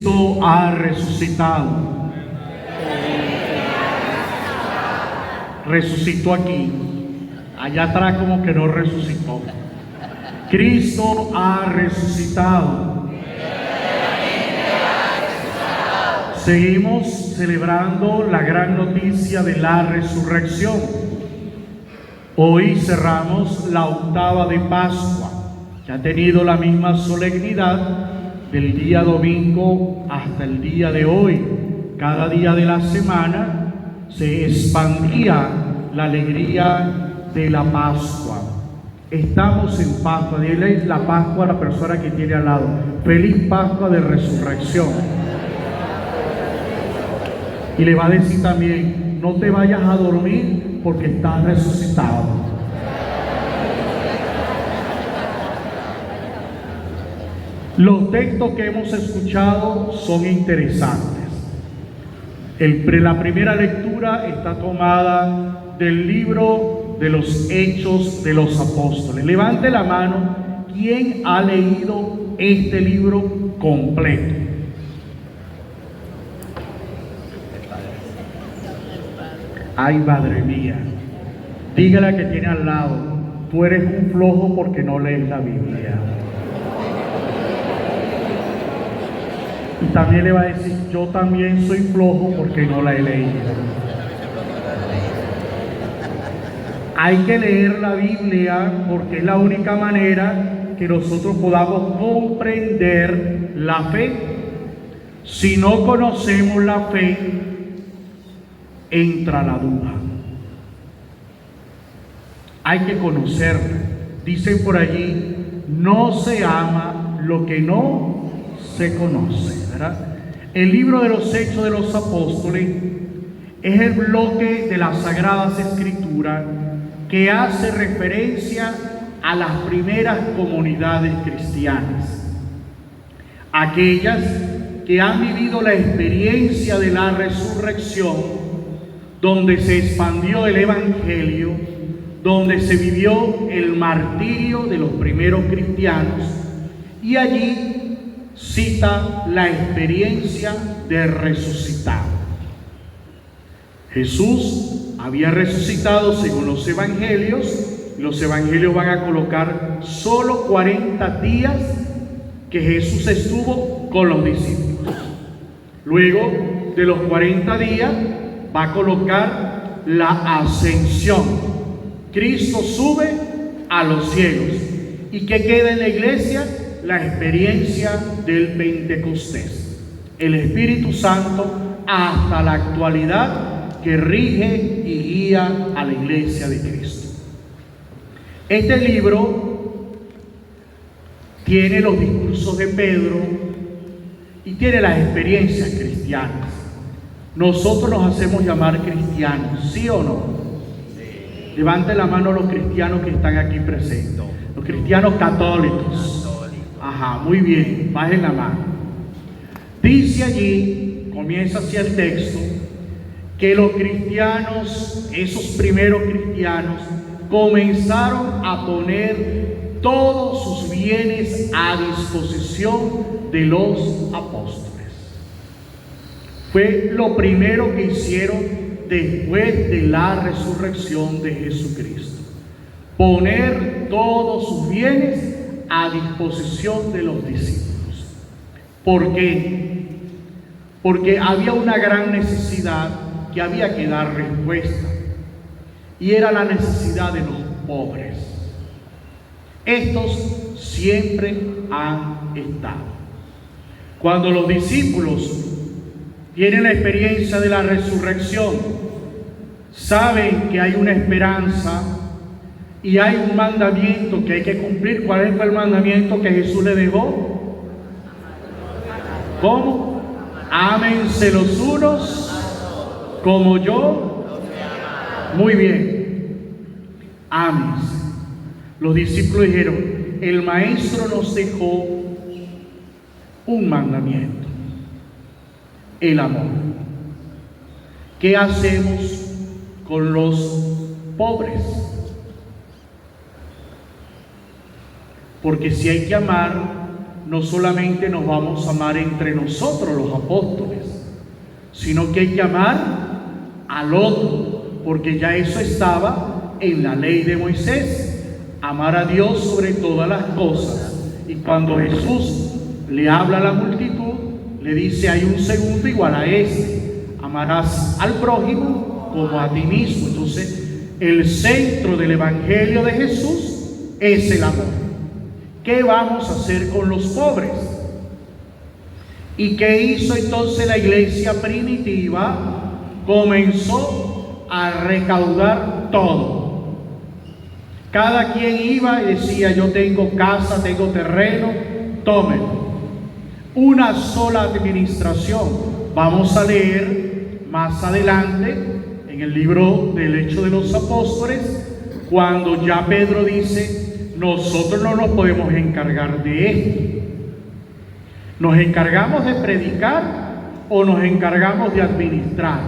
Cristo ha resucitado. Resucitó aquí. Allá atrás como que no resucitó. Cristo ha resucitado. Seguimos celebrando la gran noticia de la resurrección. Hoy cerramos la octava de Pascua, que ha tenido la misma solemnidad del día domingo hasta el día de hoy. Cada día de la semana se expandía la alegría de la Pascua. Estamos en Pascua. Dile la Pascua a la persona que tiene al lado. Feliz Pascua de Resurrección. Y le va a decir también, no te vayas a dormir porque estás resucitado. Los textos que hemos escuchado son interesantes. La primera lectura está tomada del libro de los Hechos de los Apóstoles. Levante la mano, ¿quién ha leído este libro completo? Ay, madre mía. Dígale a que tiene al lado, tú eres un flojo porque no lees la Biblia. Y también le va a decir, yo también soy flojo porque no la he leído. Hay que leer la Biblia porque es la única manera que nosotros podamos comprender la fe. Si no conocemos la fe, entra la duda. Hay que conocerla. Dicen por allí, no se ama lo que no se conoce, ¿verdad? El libro de los Hechos de los Apóstoles es el bloque de las Sagradas Escrituras que hace referencia a las primeras comunidades cristianas, aquellas que han vivido la experiencia de la resurrección, donde se expandió el Evangelio, donde se vivió el martirio de los primeros cristianos, y allí cita la experiencia de resucitado. Jesús había resucitado según los evangelios. Los evangelios van a colocar solo 40 días que Jesús estuvo con los discípulos. Luego de los 40 días va a colocar la ascensión. Cristo sube a los cielos. ¿Y qué queda en la iglesia? La experiencia del Pentecostés. El Espíritu Santo hasta la actualidad que rige y guía a la iglesia de Cristo. Este libro tiene los discursos de Pedro y tiene las experiencias cristianas. Nosotros nos hacemos llamar cristianos, ¿sí o no? Sí. Levante la mano los cristianos que están aquí presentes. Los cristianos católicos. Ajá, muy bien, bajen la mano. Dice allí, comienza así el texto, que los cristianos, esos primeros cristianos, comenzaron a poner todos sus bienes a disposición de los apóstoles. Fue lo primero que hicieron después de la resurrección de Jesucristo. Poner todos sus bienes a disposición de los discípulos. ¿Por qué? Porque había una gran necesidad que había que dar respuesta, y era la necesidad de los pobres. Estos siempre han estado. Cuando los discípulos tienen la experiencia de la resurrección, saben que hay una esperanza y hay un mandamiento que hay que cumplir. ¿Cuál fue el mandamiento que Jesús le dejó? ¿Cómo? Ámense los unos como yo. Muy bien. Ámense. Los discípulos dijeron, el maestro nos dejó un mandamiento: el amor. ¿Qué hacemos con los pobres? Porque si hay que amar, no solamente nos vamos a amar entre nosotros los apóstoles, sino que hay que amar al otro, porque ya eso estaba en la ley de Moisés, amar a Dios sobre todas las cosas. Y cuando Jesús le habla a la multitud, le dice: hay un segundo igual a este, amarás al prójimo como a ti mismo. Entonces, el centro del Evangelio de Jesús es el amor. ¿Qué vamos a hacer con los pobres? ¿Y qué hizo entonces la iglesia primitiva? Comenzó a recaudar todo. Cada quien iba y decía: yo tengo casa, tengo terreno, tómenlo. Una sola administración. Vamos a leer más adelante en el libro del Hechos de los Apóstoles, cuando ya Pedro dice: nosotros no nos podemos encargar de esto. ¿Nos encargamos de predicar o nos encargamos de administrar?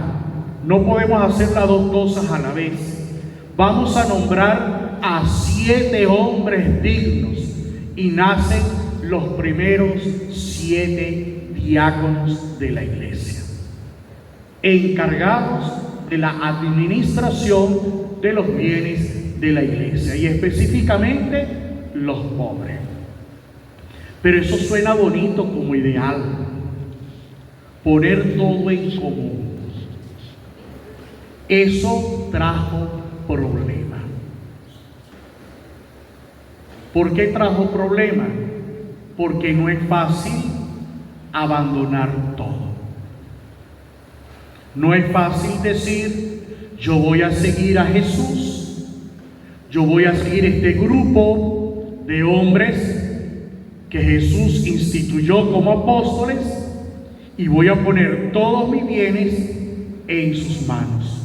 No podemos hacer las dos cosas a la vez. Vamos a nombrar a 7 hombres dignos y nacen los primeros 7 diáconos de la iglesia, encargados de la administración de los bienes de la iglesia, y específicamente los pobres. Pero eso suena bonito como ideal, poner todo en común. Eso trajo problema. ¿Por qué trajo problema? Porque no es fácil abandonar todo. No es fácil decir: yo voy a seguir a Jesús, yo voy a seguir este grupo de hombres que Jesús instituyó como apóstoles y voy a poner todos mis bienes en sus manos.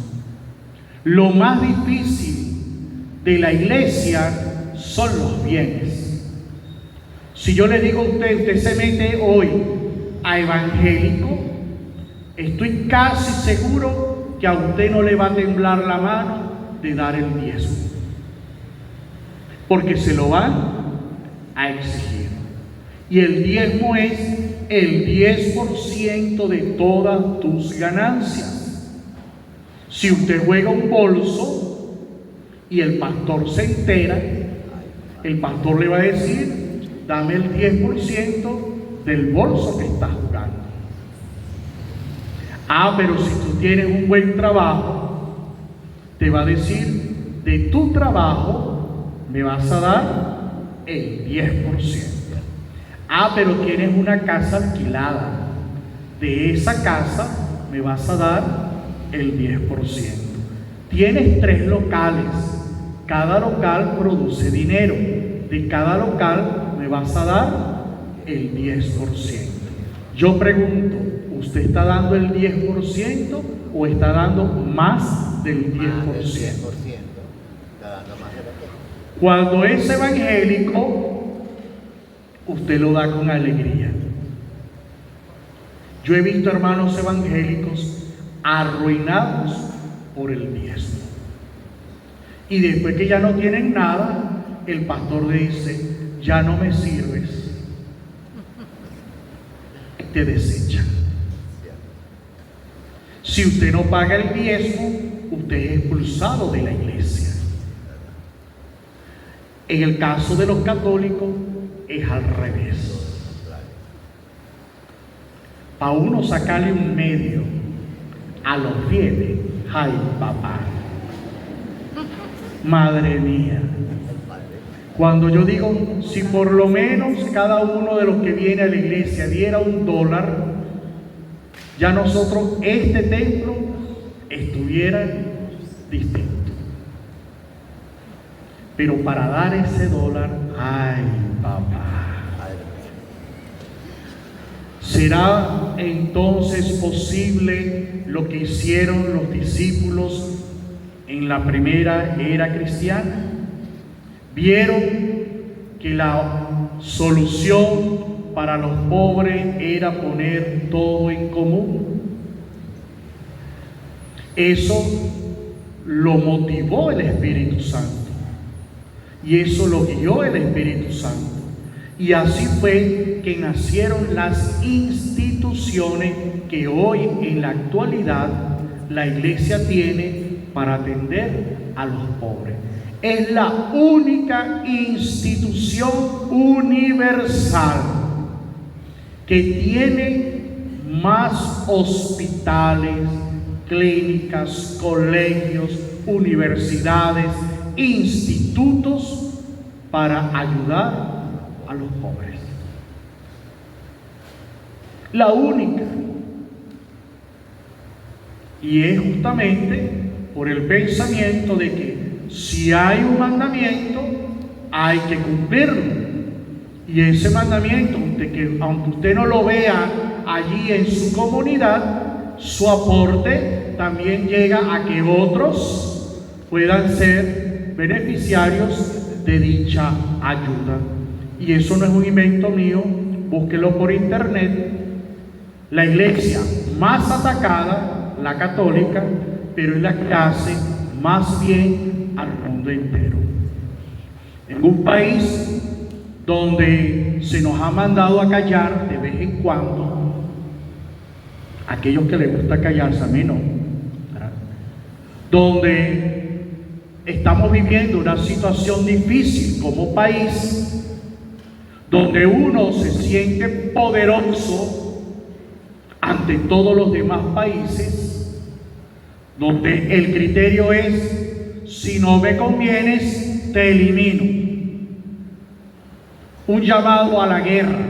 Lo más difícil de la iglesia son los bienes. Si yo le digo a usted, usted se mete hoy a evangélico, estoy casi seguro que a usted no le va a temblar la mano de dar el diezmo, porque se lo van a exigir. Y el diezmo es el 10% de todas tus ganancias. Si usted juega un bolso y el pastor se entera, el pastor le va a decir: dame el 10% del bolso que estás jugando. Pero si tú tienes un buen trabajo, te va a decir: de tu trabajo me vas a dar el 10%. Pero tienes una casa alquilada, de esa casa me vas a dar el 10%. Tienes 3 locales, cada local produce dinero, de cada local me vas a dar el 10%. Yo pregunto, ¿usted está dando el 10% o está dando más del 10%? Cuando es evangélico, usted lo da con alegría. Yo he visto hermanos evangélicos arruinados por el diezmo. Y después que ya no tienen nada, el pastor le dice: ya no me sirves. Te desechan. Si usted no paga el diezmo, usted es expulsado de la iglesia. En el caso de los católicos es al revés. Para uno sacarle un medio a los fieles, ¡ay, papá! Madre mía. Cuando yo digo, si por lo menos cada uno de los que viene a la iglesia diera $1, ya nosotros, este templo, estuviera distinto. Pero para dar ese $1, ¡ay, papá! ¿Será entonces posible lo que hicieron los discípulos en la primera era cristiana? Vieron que la solución para los pobres era poner todo en común. Eso lo motivó el Espíritu Santo y eso lo guió el Espíritu Santo. Y así fue que nacieron las instituciones que hoy en la actualidad la iglesia tiene para atender a los pobres. Es la única institución universal que tiene más hospitales, clínicas, colegios, universidades, institutos para ayudar a los pobres. La única. Y es justamente por el pensamiento de que si hay un mandamiento, hay que cumplirlo. Y ese mandamiento, aunque usted no lo vea allí en su comunidad, su aporte también llega a que otros puedan ser beneficiarios de dicha ayuda. Y eso no es un invento mío, búsquelo por internet. La iglesia más atacada, la católica, pero es la que hace más bien al mundo entero. En un país donde se nos ha mandado a callar de vez en cuando, aquellos que les gusta callarse, a mí no, ¿verdad? Donde estamos viviendo una situación difícil como país, donde uno se siente poderoso ante todos los demás países, donde el criterio es: si no me convienes, te elimino. Un llamado a la guerra,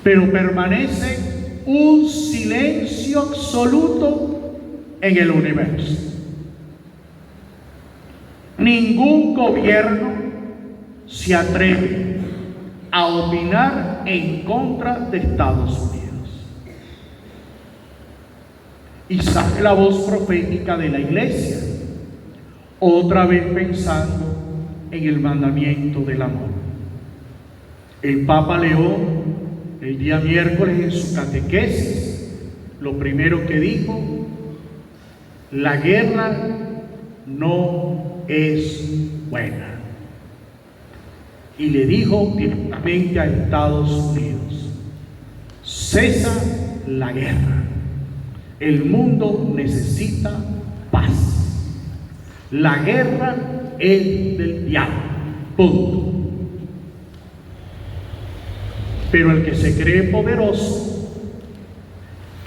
pero permanece un silencio absoluto en el universo. Ningún gobierno se atreve a opinar en contra de Estados Unidos. Y sale la voz profética de la iglesia, otra vez pensando en el mandamiento del amor. El Papa León, el día miércoles en su catequesis, lo primero que dijo: la guerra no es buena. Y le dijo directamente a Estados Unidos: cesa la guerra. El mundo necesita paz. La guerra es del diablo. Punto. Pero el que se cree poderoso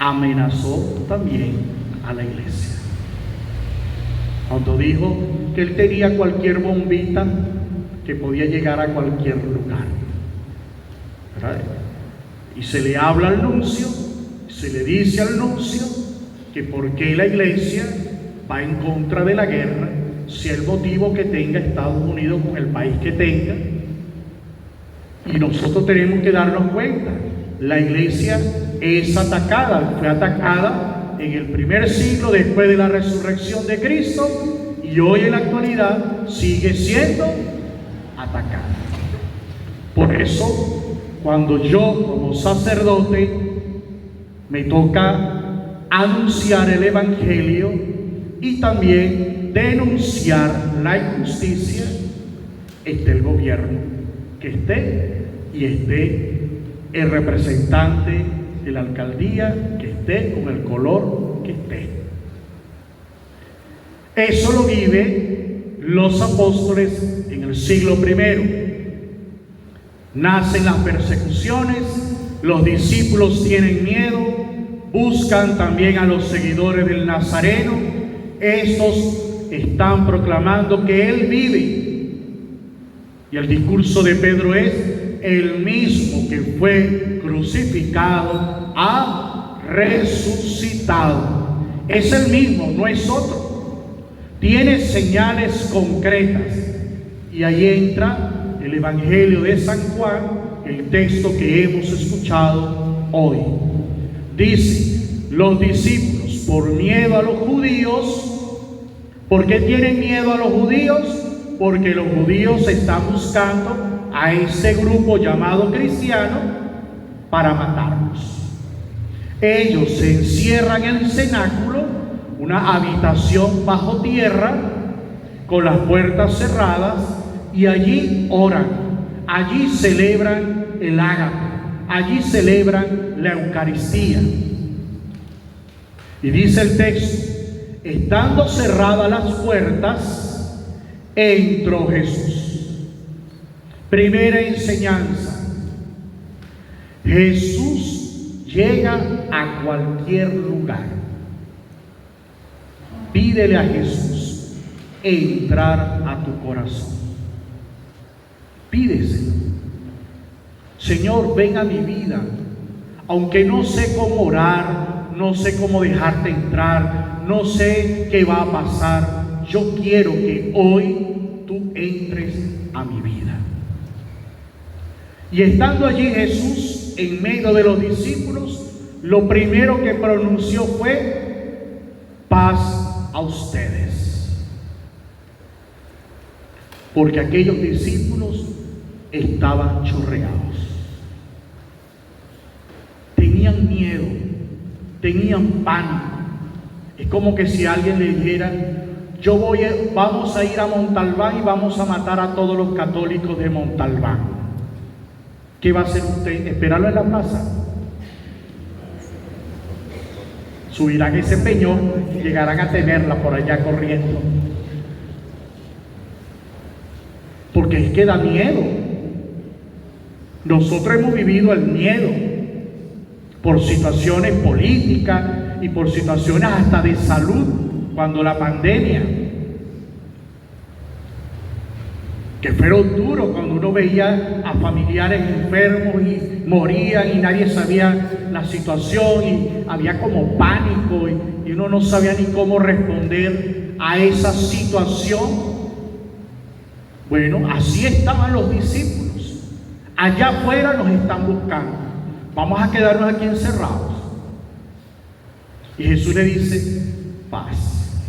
amenazó también a la iglesia, cuando dijo que él tenía cualquier bombita que podía llegar a cualquier lugar, ¿verdad? Y se le habla al nuncio, se le dice al nuncio que por qué la iglesia va en contra de la guerra, sea el motivo que tenga Estados Unidos con el país que tenga. Y nosotros tenemos que darnos cuenta: la iglesia es atacada, fue atacada en el primer siglo después de la resurrección de Cristo, y hoy en la actualidad sigue siendo atacada. Por eso, cuando yo como sacerdote me toca anunciar el evangelio y también denunciar la injusticia, esté el gobierno que esté y esté el representante de la alcaldía que esté, con el color que esté. Eso lo viven los apóstoles en el siglo I. Nacen las persecuciones, los discípulos tienen miedo, buscan también a los seguidores del Nazareno. Estos están proclamando que Él vive. Y el discurso de Pedro es: el mismo que fue crucificado ha resucitado. Es el mismo, no es otro. Tiene señales concretas. Y ahí entra el Evangelio de San Juan, el texto que hemos escuchado hoy. Dice: los discípulos, por miedo a los judíos. ¿Por qué tienen miedo a los judíos? Porque los judíos están buscando a ese grupo llamado cristiano para matarlos. Ellos se encierran en el cenáculo, una habitación bajo tierra, con las puertas cerradas, y allí oran. allí celebran el ágape, allí celebran la Eucaristía. Y dice el texto, estando cerradas las puertas, entró Jesús. Primera enseñanza. Jesús llega a cualquier lugar. Pídele a Jesús entrar a tu corazón. Pídeselo. Señor, ven a mi vida. Aunque no sé cómo orar, no sé cómo dejarte entrar, no sé qué va a pasar, yo quiero que hoy tú entres a mi vida. Y estando allí Jesús en medio de los discípulos, lo primero que pronunció fue: paz a ustedes. Porque aquellos discípulos estaban chorreados. Tenían miedo, tenían pánico. Es como que si alguien le dijera: vamos a ir a Montalbán y vamos a matar a todos los católicos de Montalbán. ¿Qué va a hacer usted? ¿Esperarlo en la plaza? Subirán ese peñón y llegarán a tenerla por allá corriendo. Porque es que da miedo. Nosotros hemos vivido el miedo por situaciones políticas y por situaciones hasta de salud, cuando la pandemia, que fueron duros, cuando uno veía a familiares enfermos y morían y nadie sabía la situación y había como pánico y uno no sabía ni cómo responder a esa situación. Bueno, así estaban los discípulos. Allá afuera nos están buscando. Vamos a quedarnos aquí encerrados. Y Jesús le dice: paz.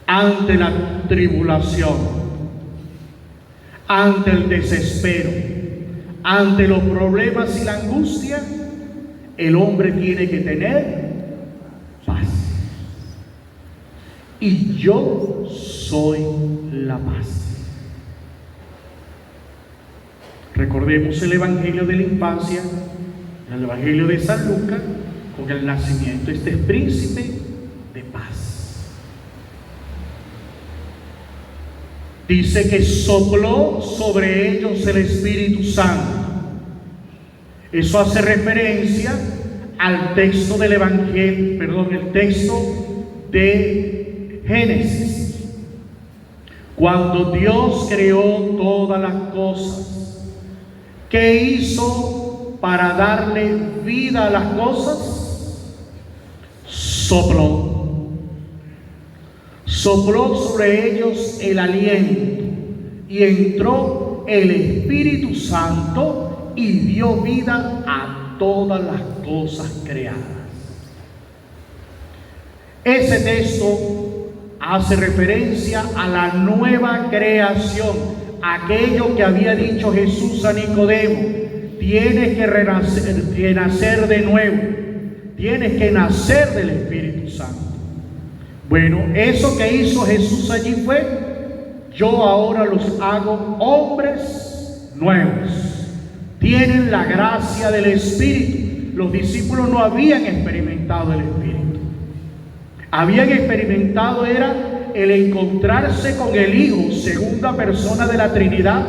Ante la tribulación, ante el desespero, ante los problemas y la angustia, el hombre tiene que tener paz. Y yo soy la paz. Recordemos el Evangelio de la infancia, el Evangelio de San Lucas, con el nacimiento. Este es príncipe de paz. Dice que sopló sobre ellos el Espíritu Santo. Eso hace referencia al texto del Evangelio, el texto de Génesis. Cuando Dios creó todas las cosas, ¿qué hizo para darle vida a las cosas? Sopló. Sopló sobre ellos el aliento y entró el Espíritu Santo y dio vida a todas las cosas creadas. Ese texto hace referencia a la nueva creación, aquello que había dicho Jesús a Nicodemo: tienes que nacer de nuevo, tienes que nacer del Espíritu Santo. Bueno, eso que hizo Jesús allí fue: yo ahora los hago hombres nuevos. Tienen la gracia del Espíritu. Los discípulos no habían experimentado el Espíritu. Habían experimentado era el encontrarse con el Hijo, segunda persona de la Trinidad.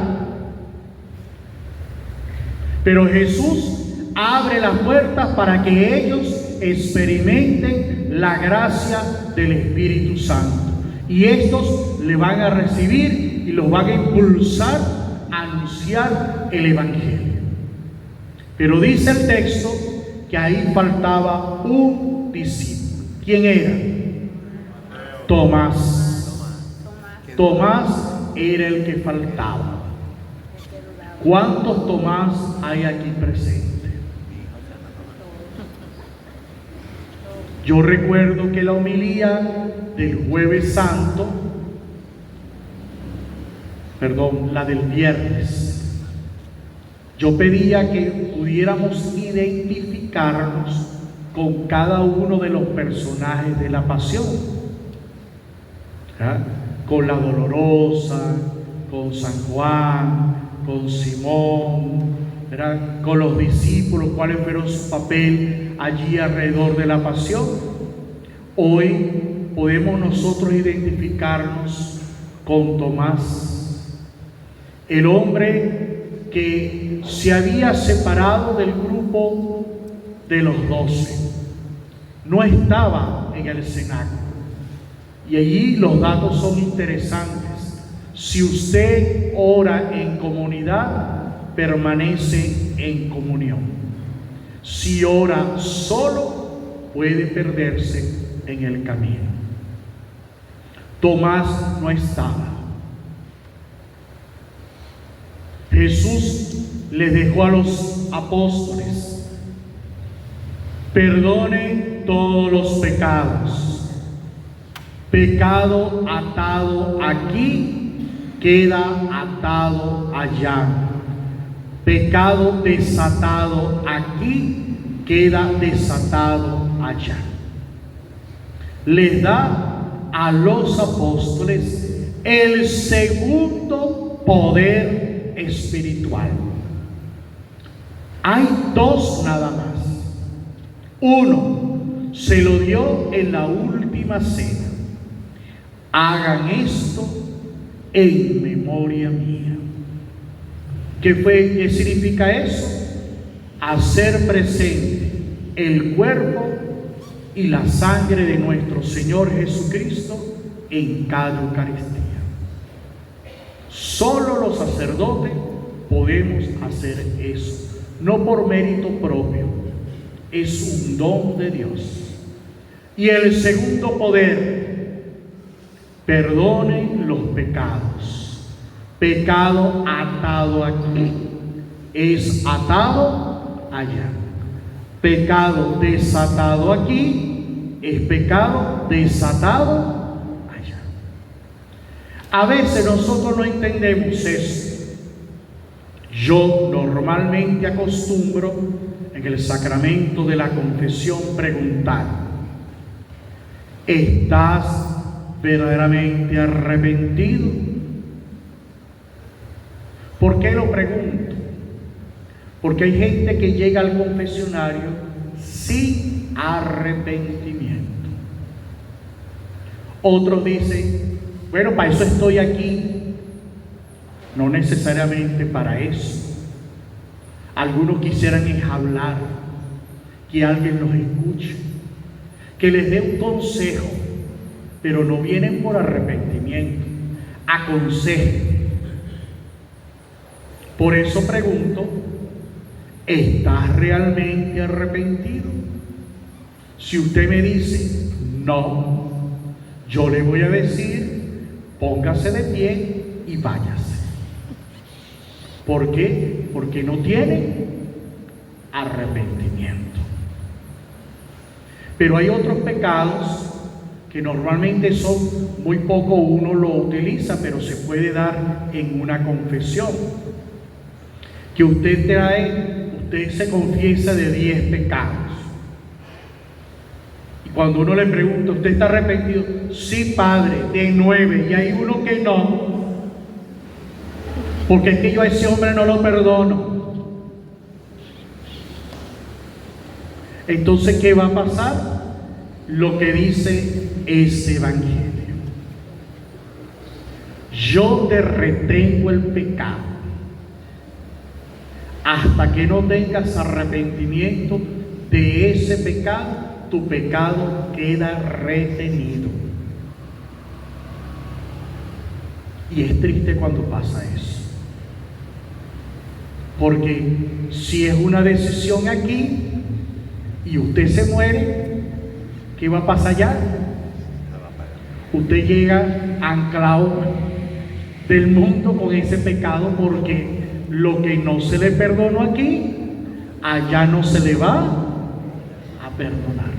Pero Jesús abre las puertas para que ellos experimenten la gracia del Espíritu Santo. Y estos le van a recibir y los van a impulsar a anunciar el Evangelio. Pero dice el texto que ahí faltaba un discípulo. ¿Quién era? Tomás. Tomás era el que faltaba. ¿Cuántos Tomás hay aquí presentes? Yo recuerdo que la homilía del Jueves Santo, la del viernes, yo pedía que pudiéramos identificarnos con cada uno de los personajes de la pasión. Con la Dolorosa, con San Juan, con Simón, ¿verdad?, con los discípulos, cuál fueron su papel allí alrededor de la pasión. Hoy podemos nosotros identificarnos con Tomás, el hombre que se había separado del grupo de los 12, no estaba en el cenáculo. Y allí los datos son interesantes. Si usted ora en comunidad, permanece en comunión. Si ora solo, puede perderse en el camino. Tomás no estaba. Jesús les dejó a los apóstoles: perdonen todos los pecados. Pecado atado aquí queda atado allá. Pecado desatado aquí queda desatado allá. Les da a los apóstoles el segundo poder espiritual. Hay dos nada más. Uno se lo dio en la última cena: hagan esto en memoria mía. ¿Qué significa eso? Hacer presente el cuerpo y la sangre de nuestro Señor Jesucristo en cada Eucaristía. Solo los sacerdotes podemos hacer eso, no por mérito propio, es un don de Dios. Y el segundo poder: perdonen los pecados. Pecado atado aquí es atado allá. Pecado desatado aquí es pecado desatado allá. A veces nosotros no entendemos eso. Yo normalmente acostumbro en el sacramento de la confesión preguntar: ¿estás verdaderamente arrepentido? ¿Por qué lo pregunto? Porque hay gente que llega al confesionario sin arrepentimiento. Otros dicen: bueno, para eso estoy aquí. No necesariamente para eso. Algunos quisieran hablar, que alguien los escuche, que les dé un consejo, pero no vienen por arrepentimiento. Aconsejen. Por eso pregunto: ¿estás realmente arrepentido? Si usted me dice no, yo le voy a decir: póngase de pie y váyase. ¿Por qué? Porque no tiene arrepentimiento. Pero hay otros pecados que normalmente son muy poco, uno lo utiliza, pero se puede dar en una confesión. Que usted se confiesa de 10 pecados. Y cuando uno le pregunta: ¿usted está arrepentido? Sí, padre, de 9, y hay uno que no, porque es que yo a ese hombre no lo perdono. Entonces, ¿qué va a pasar? Lo que dice este evangelio: yo te retengo el pecado. Hasta que no tengas arrepentimiento de ese pecado, tu pecado queda retenido. Y es triste cuando pasa eso. Porque si es una decisión aquí y usted se muere, ¿qué va a pasar allá? Usted llega anclado del mundo con ese pecado, porque lo que no se le perdonó aquí, allá no se le va a perdonar.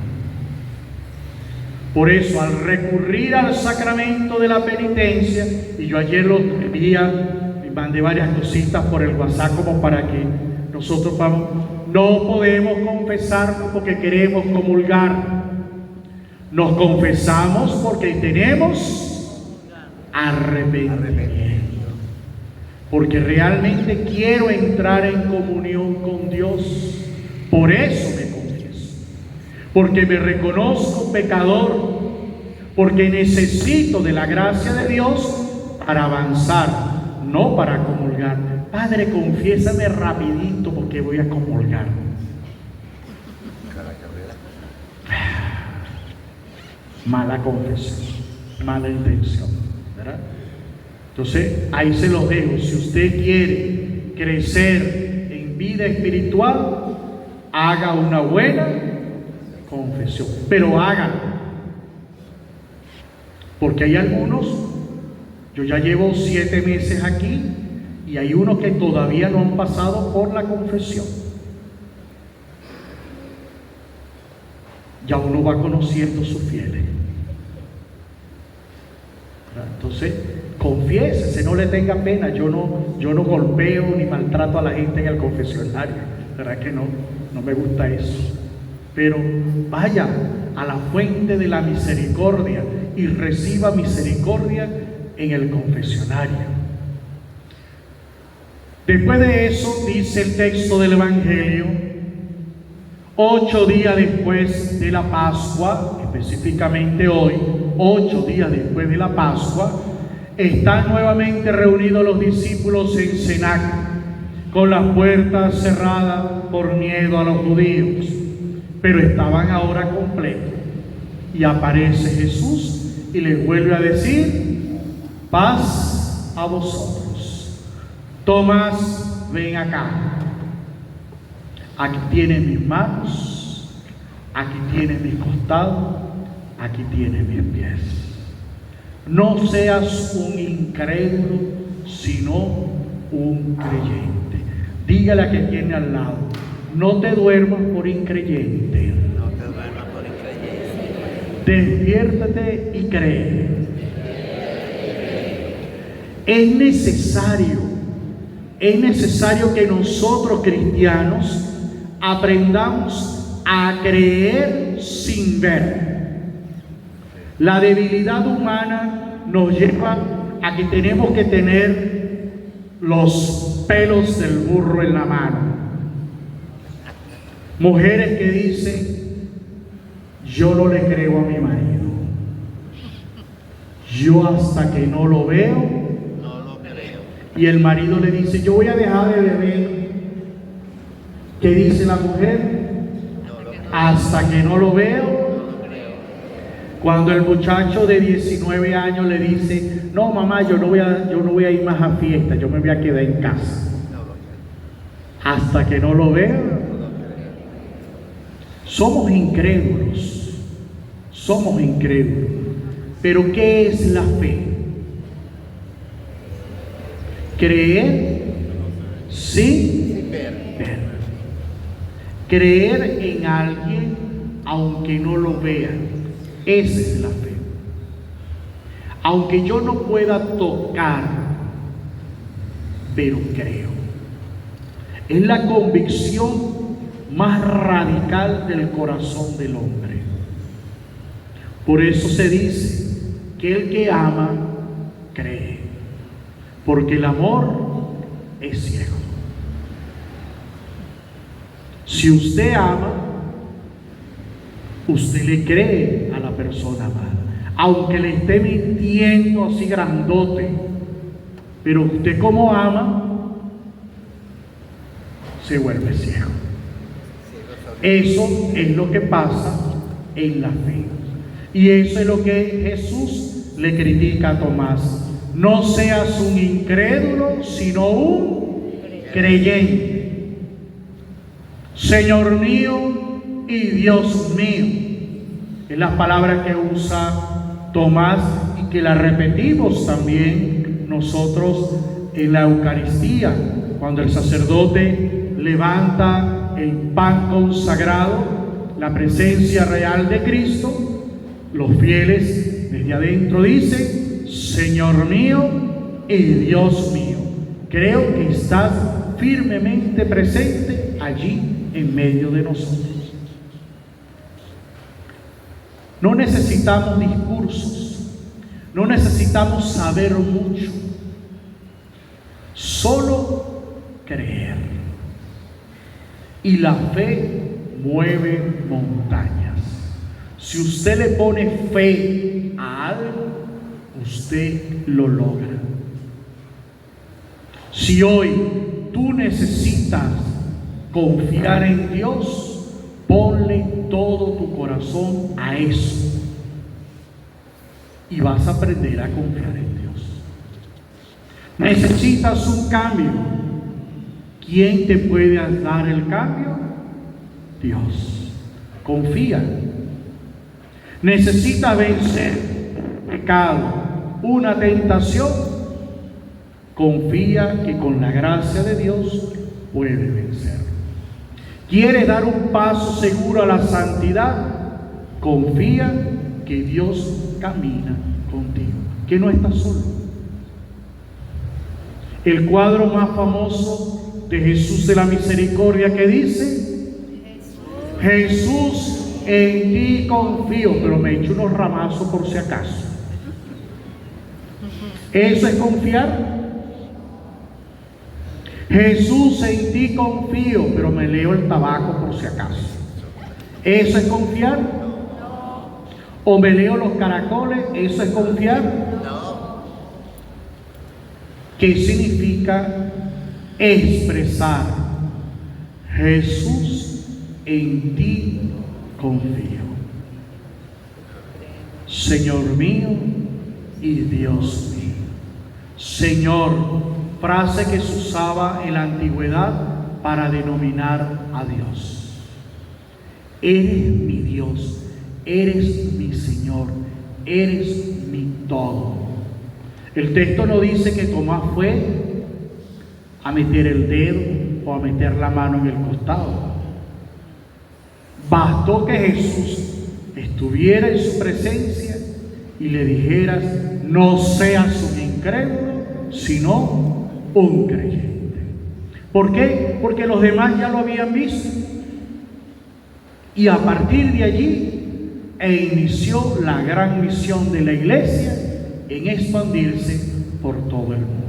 Por eso, al recurrir al sacramento de la penitencia, y yo ayer lo envía, y mandé varias cositas por el WhatsApp como para que nosotros vamos, no podemos confesarnos porque queremos comulgar. Nos confesamos porque tenemos arrepentimiento. porque realmente quiero entrar en comunión con Dios. Por eso me confieso, porque me reconozco pecador, porque necesito de la gracia de Dios para avanzar, no para comulgar. Padre, confiésame rapidito porque voy a comulgar. Mala confesión, mala intención, ¿verdad? Entonces, ahí se los dejo. Si usted quiere crecer en vida espiritual, haga una buena confesión, pero hágalo. Porque hay algunos, yo ya llevo 7 meses aquí, y hay unos que todavía no han pasado por la confesión. Ya uno va conociendo sus fieles. Entonces, confiésese, no le tenga pena. Yo no golpeo ni maltrato a la gente en el confesionario, ¿verdad que no? No me gusta eso. Pero vaya a la fuente de la misericordia y reciba misericordia en el confesionario. Después de eso, dice el texto del Evangelio, 8 días después de la Pascua, específicamente hoy, 8 días después de la Pascua, están nuevamente reunidos los discípulos en cenáculo, con las puertas cerradas por miedo a los judíos, pero estaban ahora completos. Y aparece Jesús y les vuelve a decir: paz a vosotros. Tomás, ven acá. Aquí tienes mis manos, aquí tienes mi costado, aquí tienes mis pies. No seas un incrédulo, sino un creyente. Dígale a quien tiene al lado: no te duermas por increyente. No te duermas por increyente. Despiértate y cree. Es necesario que nosotros cristianos aprendamos a creer sin ver. La debilidad humana nos lleva a que tenemos que tener los pelos del burro en la mano. Mujeres que dicen: yo no le creo a mi marido. Yo hasta que no lo veo. Y el marido le dice: yo voy a dejar de beber. ¿Qué dice la mujer? Hasta que no lo veo. Cuando el muchacho de 19 años le dice: no, mamá, yo no voy a ir más a fiesta, yo me voy a quedar en casa. Hasta que no lo veo. Somos incrédulos. Pero ¿qué es la fe? Creer sin ver. Creer en alguien aunque no lo vean. Esa es la fe. Aunque yo no pueda tocar, pero creo. Es la convicción más radical del corazón del hombre. Por eso se dice que el que ama, cree. Porque el amor es ciego. Si usted ama, usted le cree a la persona amada, aunque le esté mintiendo así grandote. Pero usted, como ama, se vuelve ciego. Eso es lo que pasa en la fe. Y eso es lo que Jesús le critica a Tomás. No seas un incrédulo, sino un creyente. Señor mío y Dios mío. Es la palabra que usa Tomás y que la repetimos también nosotros en la Eucaristía. Cuando el sacerdote levanta el pan consagrado, la presencia real de Cristo, los fieles desde adentro dicen: Señor mío y Dios mío. Creo que estás firmemente presente allí en medio de nosotros. No necesitamos discursos, no necesitamos saber mucho. Solo creer. Y la fe mueve montañas. Si usted le pone fe a algo, usted lo logra. Si hoy tú necesitas confiar en Dios, ponle todo tu corazón a eso. Y vas a aprender a confiar en Dios. Necesitas un cambio. ¿Quién te puede dar el cambio? Dios. Confía. Necesitas vencer pecado, una tentación. Confía que con la gracia de Dios puede vencer. ¿Quieres dar un paso seguro a la santidad? Confía que Dios camina contigo, que no estás solo. El cuadro más famoso de Jesús de la Misericordia que dice: Jesús, en ti confío, pero me echo unos ramazos por si acaso. ¿Eso es confiar? Jesús, en ti confío, pero me leo el tabaco por si acaso. ¿Eso es confiar? ¿O me leo los caracoles? ¿Eso es confiar? No. ¿Qué significa expresar: Jesús, en ti confío? Señor mío y Dios mío. Señor, frase que se usaba en la antigüedad para denominar a Dios. Eres mi Dios, eres mi Señor, eres mi todo. El texto no dice que Tomás fue a meter el dedo o a meter la mano en el costado. Bastó que Jesús estuviera en su presencia y le dijeras: no seas un incrédulo, sino un creyente. ¿Por qué? Porque los demás ya lo habían visto. Y a partir de allí inició la gran misión de la iglesia en expandirse por todo el mundo.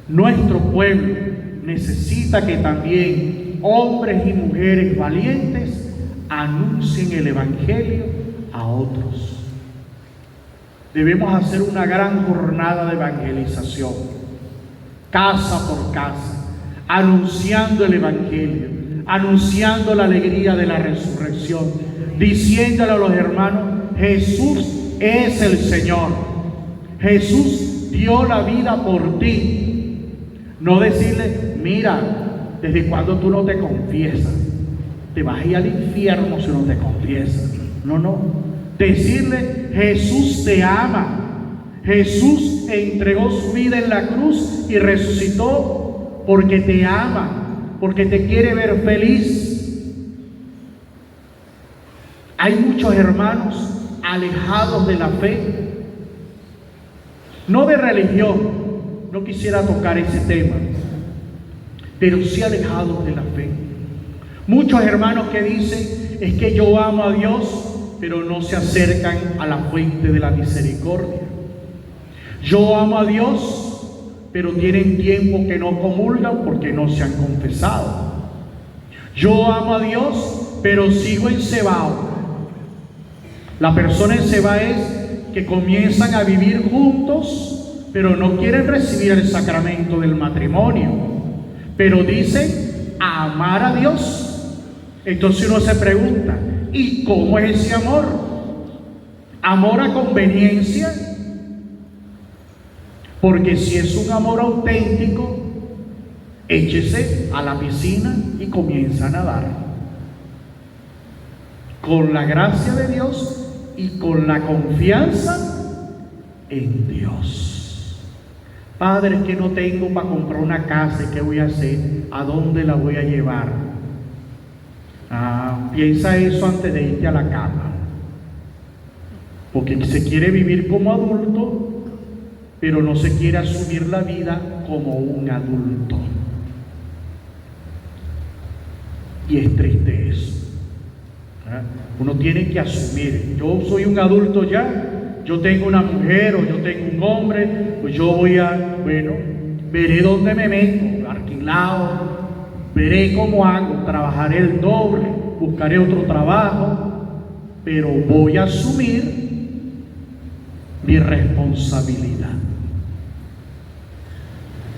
Nuestro pueblo necesita que también hombres y mujeres valientes anuncien el evangelio a otros. Debemos hacer una gran jornada de evangelización, casa por casa, anunciando el evangelio, anunciando la alegría de la resurrección, diciéndole a los hermanos: Jesús es el Señor, Jesús dio la vida por ti. No decirle: mira, ¿desde cuándo tú no te confiesas? Te vas a ir al infierno si no te confiesas. No. Decirle: Jesús te ama, Jesús entregó su vida en la cruz y resucitó porque te ama, porque te quiere ver feliz. Hay muchos hermanos alejados de la fe, no de religión, no quisiera tocar ese tema, pero sí alejados de la fe. Muchos hermanos que dicen: es que yo amo a Dios, pero no se acercan a la fuente de la misericordia. Yo amo a Dios, pero tienen tiempo que no comulgan porque no se han confesado. Yo amo a Dios, pero sigo encebado. La persona encebada es que comienzan a vivir juntos, pero no quieren recibir el sacramento del matrimonio, pero dicen amar a Dios. Entonces uno se pregunta: ¿y cómo es ese amor? ¿Amor a conveniencia? Porque si es un amor auténtico, échese a la piscina y comienza a nadar. Con la gracia de Dios y con la confianza en Dios. Padre, que no tengo para comprar una casa, ¿qué voy a hacer? ¿A dónde la voy a llevar? Piensa eso antes de irte a la cama, porque se quiere vivir como adulto, pero no se quiere asumir la vida como un adulto. Y es triste eso. Uno tiene que asumir: yo soy un adulto ya, yo tengo una mujer o yo tengo un hombre, pues yo voy a, veré dónde me meto, alquilado, veré cómo hago, trabajaré el doble, buscaré otro trabajo, pero voy a asumir mi responsabilidad.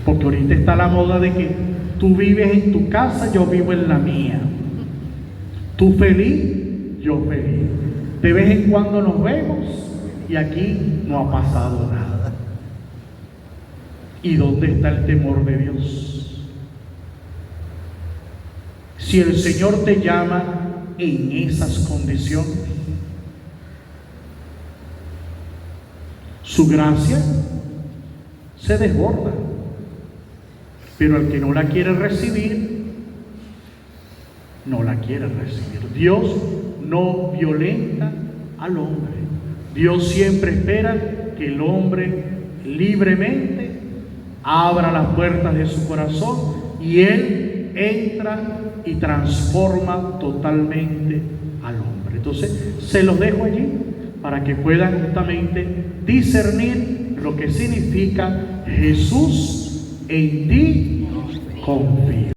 Porque ahorita está la moda de que tú vives en tu casa, yo vivo en la mía. Tú feliz, yo feliz. De vez en cuando nos vemos y aquí no ha pasado nada. ¿Y dónde está el temor de Dios? Si el Señor te llama en esas condiciones, su gracia se desborda. Pero el que no la quiere recibir, no la quiere recibir. Dios no violenta al hombre. Dios siempre espera que el hombre libremente abra las puertas de su corazón y Él entra y transforma totalmente al hombre. Entonces, se los dejo allí para que puedan justamente discernir lo que significa Jesús en ti confío.